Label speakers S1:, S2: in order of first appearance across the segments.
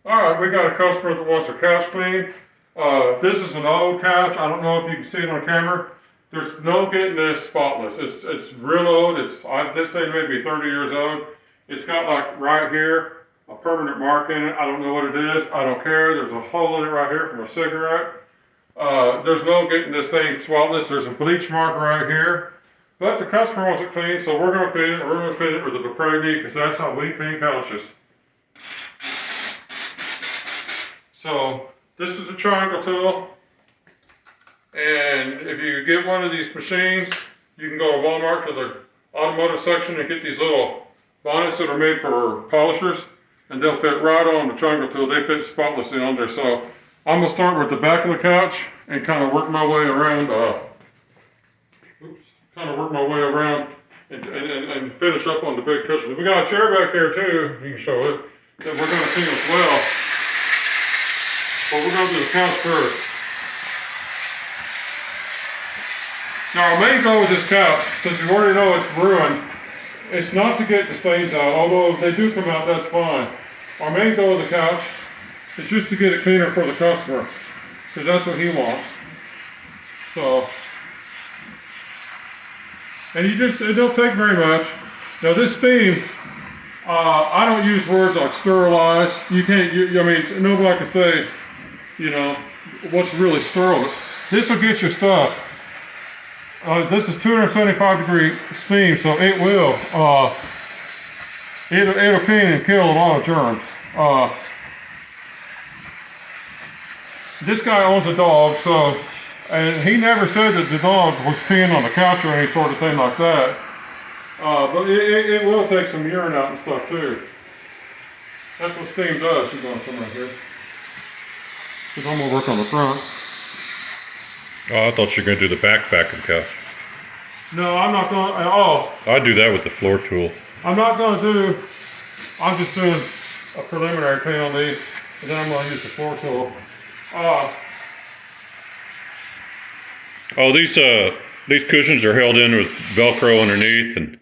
S1: Alright, we got a customer that wants a couch cleaned. This is an old couch. I don't know if you can see it on camera. There's no getting this spotless. It's real old. This thing may be 30 years old. It's got like right here a permanent mark in it. I don't know what it is. I don't care. There's a hole in it right here from a cigarette. There's no getting this thing spotless. There's a bleach mark right here. But the customer wants it clean, so we're going to clean it. We're going to clean it with the Dupray because that's how we clean couches. So this is a triangle tool, and if you get one of these machines, you can go to Walmart to the automotive section and get these little bonnets that are made for polishers, and they'll fit right on the triangle tool. They fit spotlessly on there. So I'm gonna start with the back of the couch and kind of work my way around. And finish up on the big cushion. We got a chair back here too. You can show it that we're gonna clean as well. But we're going to do the couch first. Now our main goal with this couch, since we already know it's ruined, it's not to get the stains out, although if they do come out, that's fine. Our main goal of the couch is just to get it cleaner for the customer, because that's what he wants. So, and it don't take very much. Now this steam, I don't use words like sterilize. You can't, I mean, nobody can say, you know, what's really sterile. This will get your stuff. This is 275-degree steam, so it'll clean and kill a lot of germs. This guy owns a dog, so, and he never said that the dog was peeing on the couch or any sort of thing like that. But it will take some urine out and stuff too. That's what steam does. You're going to come right here. Because I'm going to work on the front.
S2: Oh, I thought you were going to do the back of the couch.
S1: No, I'm not going to. Oh.
S2: I do that with the floor tool.
S1: I'm not going to do. I'm just doing a preliminary clean on these. And then I'm going to use the floor tool.
S2: Oh, these cushions are held in with Velcro underneath, and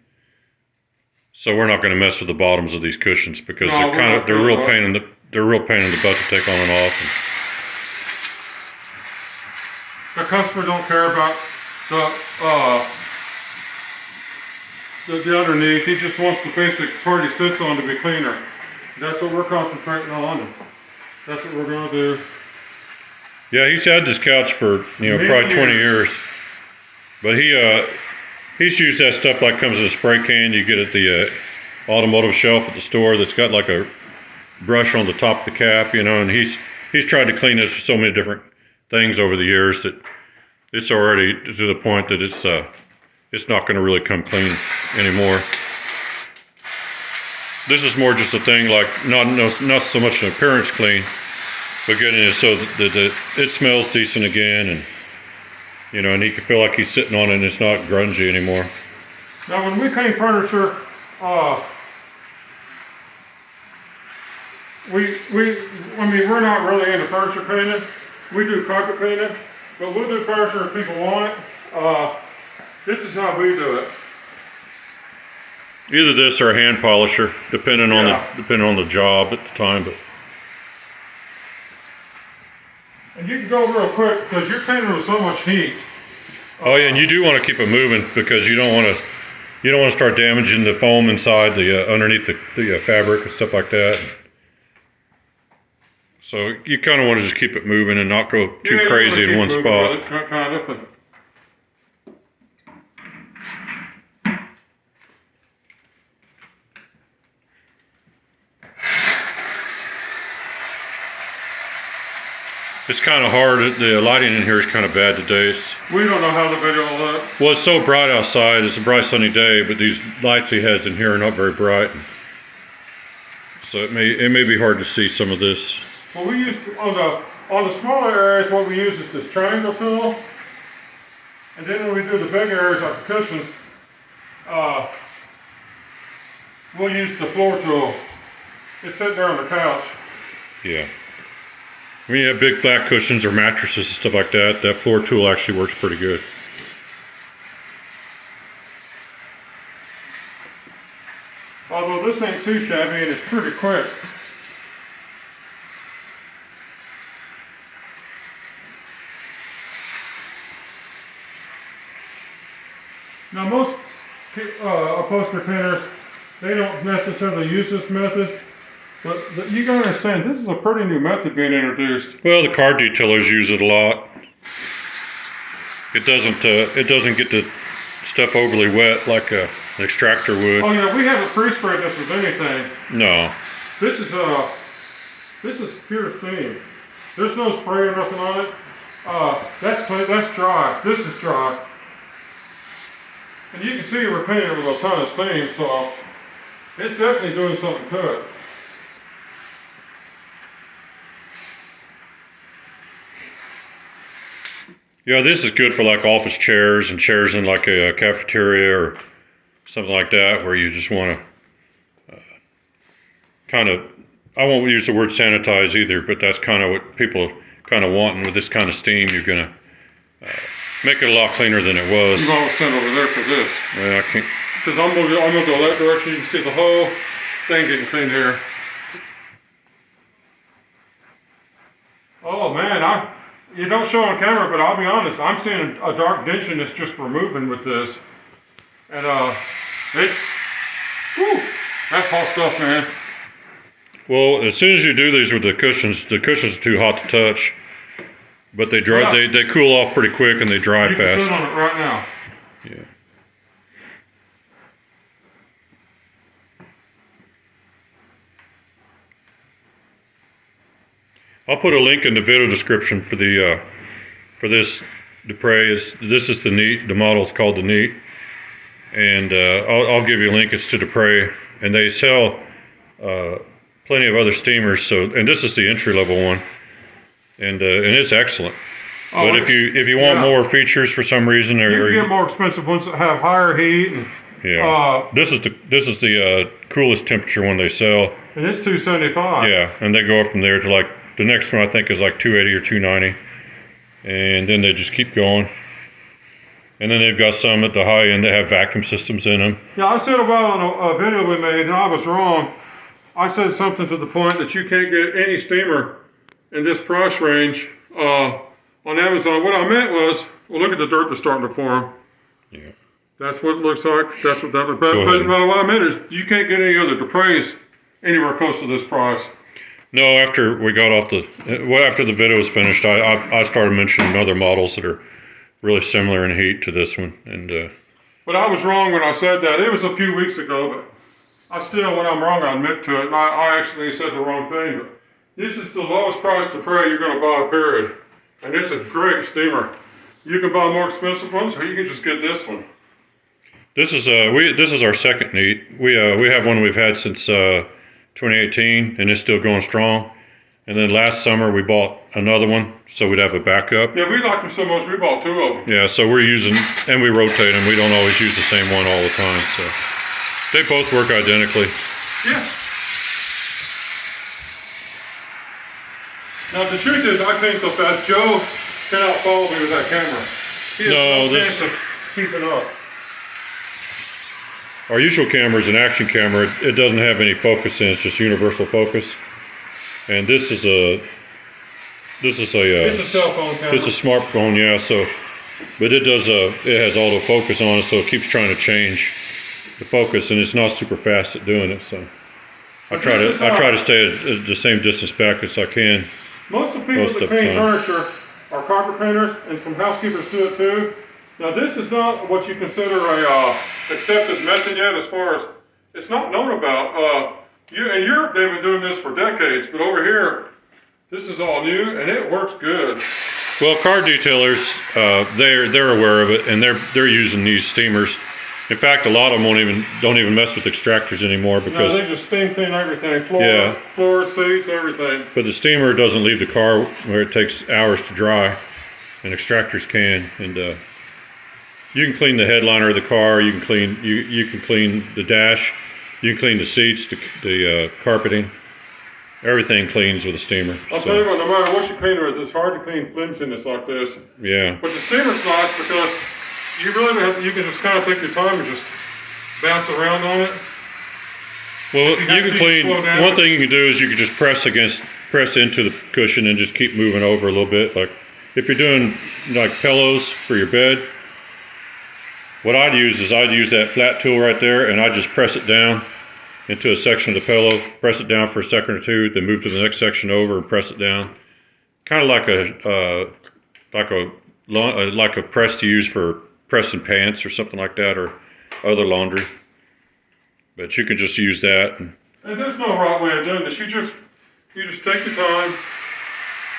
S2: so we're not going to mess with the bottoms of these cushions because they're real pain in the butt to take on and off.
S1: The customer don't care about the underneath. He just wants the basic part he sits on to be cleaner. That's what we're concentrating on. And that's what we're going to do.
S2: Yeah, he's had this couch for probably 20 years, but he's used that stuff like comes in a spray can you get at the automotive shelf at the store that's got like a brush on the top of the cap, and he's tried to clean this with so many different things over the years that it's already to the point that it's not going to really come clean anymore. This is more just a thing like not so much an appearance clean, but getting it so that it smells decent again, and he can feel like he's sitting on it and it's not grungy anymore.
S1: Now when we clean furniture, we're not really into furniture cleaning. We do carpet cleaning, but we'll do furniture if people want it. This is how we do it.
S2: Either this or a hand polisher, depending on the job at the time. But
S1: and you can go real quick because you're cleaning with so much heat.
S2: Oh yeah, and you do want to keep it moving because you don't want to start damaging the foam inside the underneath the fabric and stuff like that. So you kind of want to just keep it moving and not go too crazy in one spot. It's kind of hard. The lighting in here is kind of bad today.
S1: We don't know how the video will look.
S2: Well, it's so bright outside. It's a bright sunny day, but these lights he has in here are not very bright. So it may be hard to see some of this.
S1: Well, we use on the smaller areas. What we use is this triangle tool, and then when we do the big areas like the cushions, we'll use the floor tool. It's sitting there on the couch.
S2: Yeah. When you have big flat cushions or mattresses and stuff like that, that floor tool actually works pretty good.
S1: Although this ain't too shabby and it's pretty quick. Now most upholstery painters, they don't necessarily use this method, but you gotta understand, this is a pretty new method being introduced.
S2: Well, the car detailers use it a lot. It doesn't get the stuff overly wet like an extractor would.
S1: Oh yeah, we haven't pre-sprayed this with anything.
S2: No.
S1: This is pure steam. There's no spray or nothing on it. That's dry. This is dry. And you can see we're painting with a ton of steam, so it's definitely doing something to it.
S2: Yeah, this is good for like office chairs and chairs in like a cafeteria or something like that, where you just want to kind of, I won't use the word sanitize either, but that's kind of what people kind of want. And with this kind of steam, you're going to make it a lot cleaner than it was.
S1: You want to send over there for this.
S2: Yeah, I can't.
S1: Because I'm gonna go that direction. You can see the whole thing getting cleaned here. Oh man, you don't show on camera, but I'll be honest, I'm seeing a dark dention that's just removing with this. And that's hot stuff, man.
S2: Well, as soon as you do these with the cushions are too hot to touch. But they dry, they cool off pretty quick and they dry fast.
S1: You can sit on it right now.
S2: Yeah. I'll put a link in the video description for the for this Dupray. This is the Neat. The model is called the Neat, and I'll give you a link. It's to Dupray, and they sell plenty of other steamers. So, and this is the entry level one, and it's excellent. But if you want more features for some reason,
S1: you can get more expensive ones that have higher heat. And,
S2: this is the coolest temperature one they sell.
S1: And it's 275.
S2: Yeah, and they go up from there to like the next one I think is like 280 or 290, and then they just keep going. And then they've got some at the high end that have vacuum systems in them.
S1: Yeah, I said about on a video we made, and I was wrong. I said something to the point that you can't get any steamer in this price range on Amazon. What I meant was, well, look at the dirt that's starting to form.
S2: Yeah.
S1: That's what it looks like. That's what that. But what I meant is, you can't get any other Duprays anywhere close to this price.
S2: No, after we got off after the video was finished, I started mentioning other models that are really similar in heat to this one, and.
S1: But I was wrong when I said that. It was a few weeks ago, but I still, when I'm wrong, I admit to it. And I actually said the wrong thing. But this is the lowest price Dupray you're going to buy, period. And it's a great steamer. You can buy more expensive ones, or you can just get this one.
S2: This is our second Neat. We have one we've had since 2018, and it's still going strong. And then last summer we bought another one, so we'd have a backup.
S1: Yeah, we like them so much we bought two of them.
S2: Yeah, so we're using, and we rotate them. We don't always use the same one all the time, so they both work identically.
S1: Yeah. Now the truth is, I paint so fast, Joe cannot follow me with that camera. He has no chance of keeping up.
S2: Our usual camera is an action camera. It doesn't have any focus in it. It's just universal focus. And this is a
S1: it's a cell phone camera.
S2: It's a smartphone, yeah. So, but it does it has autofocus on it, so it keeps trying to change the focus, and it's not super fast at doing it. So I try to stay at the same distance back as I can.
S1: Most of the people that paint furniture are carpet painters, and some housekeepers do it too. Now this is not what you consider a accepted method yet, as far as it's not known about. In Europe they've been doing this for decades, but over here this is all new and it works good.
S2: Well, car detailers they're aware of it, and they're using these steamers. In fact, a lot of them don't even mess with extractors anymore because
S1: they just steam clean everything, floor, seats, everything.
S2: But the steamer doesn't leave the car where it takes hours to dry, and extractors can. And you can clean the headliner of the car. You can clean the dash. You can clean the seats, the carpeting. Everything cleans with a steamer.
S1: I'll tell you what, no matter what you clean with, it's hard to clean flimsiness like this.
S2: Yeah.
S1: But the steamer's nice because you really you can just kind of take your time and just bounce around on it.
S2: Well, you can clean. One thing you can do is you can just press into the cushion and just keep moving over a little bit. Like if you're doing like pillows for your bed, what I'd use is I'd use that flat tool right there, and I'd just press it down into a section of the pillow, press it down for a second or two, then move to the next section over and press it down. Kind of like a press to use for pressing pants or something like that, or other laundry. But you can just use that.
S1: And there's no right way of doing this. You just take your time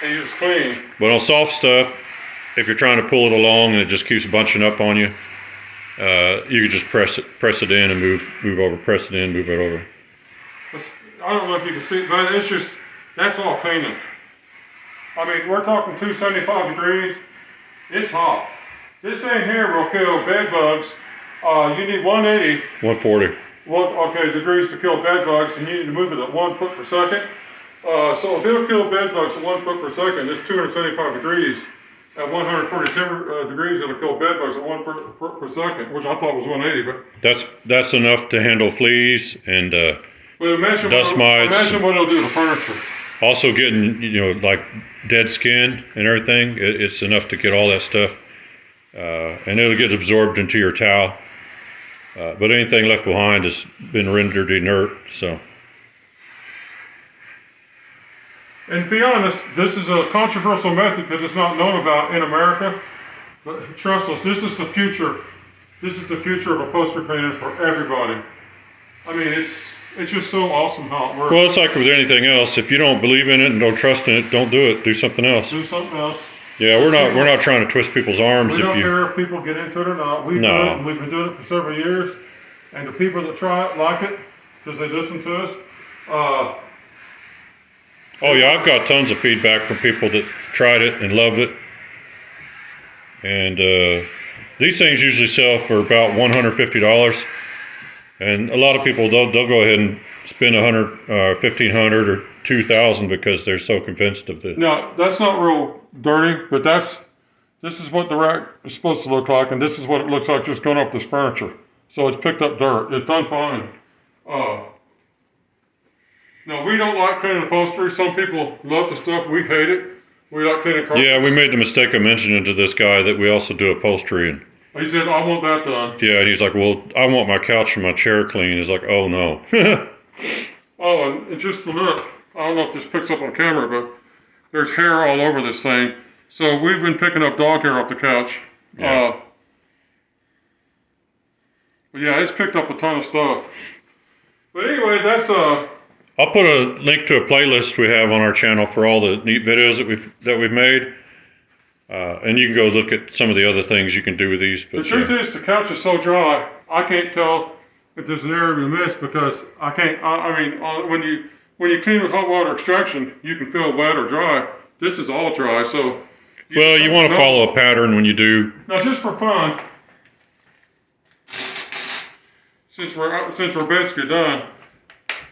S1: and you just clean.
S2: But on soft stuff, if you're trying to pull it along and it just keeps bunching up on you, you can just press it in and move over, press it in, move it over.
S1: I don't know if you can see, but it's just, that's all cleaning. I mean, we're talking 275 degrees. It's hot. This thing here will kill bed bugs. You need 180.
S2: 140.
S1: Degrees to kill bed bugs, and you need to move it at 1 foot per second. So if it'll kill bed bugs at 1 foot per second, it's 275 degrees. At 140 degrees, it'll kill bed bugs at 1 foot per second, which I thought was 180. But
S2: that's enough to handle fleas and dust mites.
S1: Imagine what it'll do to furniture.
S2: Also getting, like dead skin and everything, it's enough to get all that stuff. And it'll get absorbed into your towel. But anything left behind has been rendered inert, so.
S1: And to be honest, this is a controversial method because it's not known about in America. But trust us, this is the future. This is the future of upholstery cleaning for everybody. I mean, it's just so awesome how it works.
S2: Well, it's like with anything else. If you don't believe in it and don't trust in it, don't do it. Do something else.
S1: Do something else.
S2: Yeah, we're not trying to twist people's arms.
S1: We don't care if people get into it or not. We do it, and we've been doing it for several years. And the people that try it like it because they listen to us.
S2: Oh yeah, I've got tons of feedback from people that tried it and loved it. And these things usually sell for about $150. And a lot of people, they'll go ahead and spend $1,500 or $2,000 because they're so convinced of this.
S1: No, that's not real dirty, but this is what the rack is supposed to look like, and this is what it looks like just going off this furniture. So it's picked up dirt. It's done fine. No, we don't like cleaning upholstery. Some people love the stuff. We hate it. We like cleaning carpets.
S2: Yeah, we made the mistake of mentioning to this guy that we also do upholstery. And
S1: he said, I want that done.
S2: yeah, and he's like, well, I want my couch and my chair clean. He's like, oh no.
S1: Oh, and just to look, I don't know if this picks up on camera, but there's hair all over this thing. So we've been picking up dog hair off the couch.
S2: Yeah.
S1: But yeah, it's picked up a ton of stuff. But anyway, that's
S2: I'll put a link to a playlist we have on our channel for all the neat videos that we've made. And you can go look at some of the other things you can do with these. But
S1: the truth is, the couch is so dry, I can't tell if there's an area we missed because I can't. I mean, when you clean with hot water extraction, you can feel wet or dry. This is all dry, so.
S2: You want to follow a pattern when you do.
S1: Now, just for fun, since we're basically done,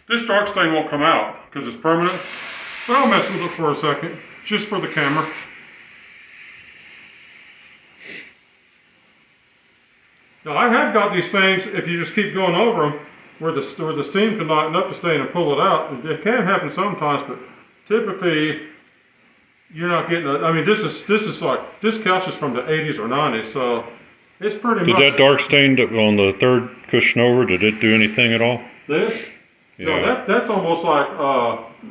S1: this dark stain won't come out because it's permanent. But I'll mess with it for a second, just for the camera. Now, I have got these things, if you just keep going over them, where the steam can lighten up the stain and pull it out. It can happen sometimes, but typically, you're not getting I mean, this couch is from the 80s or 90s, so it's pretty much.
S2: Did that dark stain on the third cushion over, did it do anything at all?
S1: This?
S2: Yeah.
S1: No, that's almost like.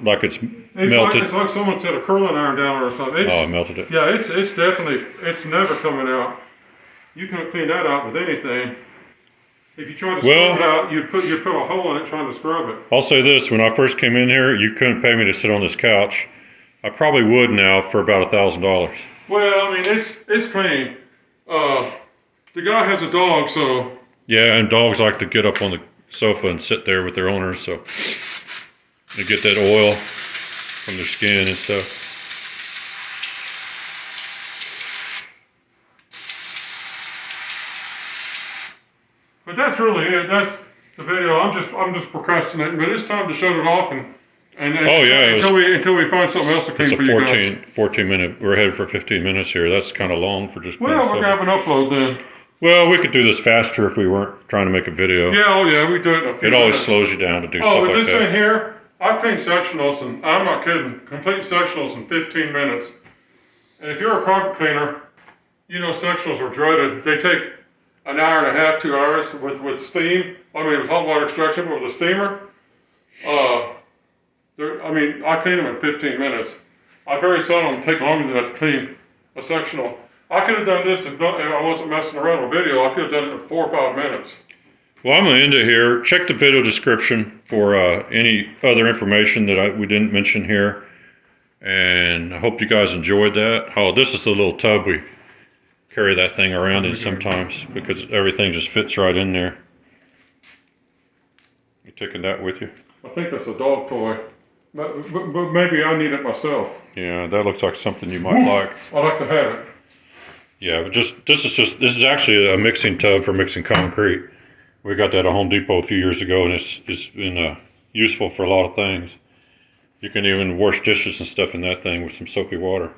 S2: Like it's melted?
S1: It's like someone set a curling iron down or something.
S2: It melted it.
S1: Yeah, it's definitely, it's never coming out. You can't clean that out with anything. If you try to scrub it out, you put a hole in it trying to scrub it.
S2: I'll say this, when I first came in here, you couldn't pay me to sit on this couch. I probably would now for about $1,000.
S1: Well, I mean, it's clean. The guy has a dog, so.
S2: Yeah, and dogs like to get up on the sofa and sit there with their owners, so they get that oil from their skin and stuff.
S1: But that's really it. That's the video. I'm just procrastinating, but it's time to shut it off and
S2: oh yeah,
S1: until we find something else to clean for you guys.
S2: 14 minute. We're headed for 15 minutes here. That's kind of long for just.
S1: Well, we're gonna have an upload then.
S2: Well, we could do this faster if we weren't trying to make a video.
S1: Yeah, oh yeah, we do it in a few
S2: It always slows you down to do stuff like that.
S1: Oh, but this thing here, I clean sectionals, and I'm not kidding, complete sectionals in 15 minutes. And if you're a carpet cleaner, you know sectionals are dreaded. They take an hour and a half, 2 hours with steam. I mean, with hot water extraction, but with a steamer. I mean, I clean them in 15 minutes. I very seldom take longer than that to clean a sectional. I could have done this if I wasn't messing around with video. I could have done it in 4 or 5 minutes.
S2: Well, I'm going to end it here. Check the video description for any other information that we didn't mention here. And I hope you guys enjoyed that. Oh, this is the little tub we carry that thing around in sometimes because everything just fits right in there. You taking that with you?
S1: I think that's a dog toy. But maybe I need it myself.
S2: Yeah, that looks like something you might like.
S1: I'd like to have it.
S2: Yeah, but this is actually a mixing tub for mixing concrete. We got that at Home Depot a few years ago, and it's been useful for a lot of things. You can even wash dishes and stuff in that thing with some soapy water.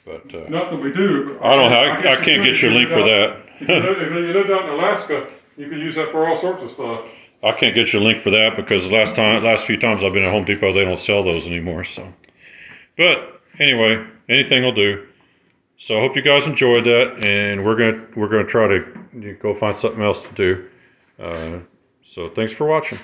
S2: But
S1: not that we do.
S2: I can't get you a link for that.
S1: If you lived out in Alaska, you can use that for all sorts of stuff.
S2: I can't get you a link for that because the last few times I've been at Home Depot, they don't sell those anymore. So, but anyway, anything will do. So I hope you guys enjoyed that, and we're gonna try to go find something else to do. So thanks for watching.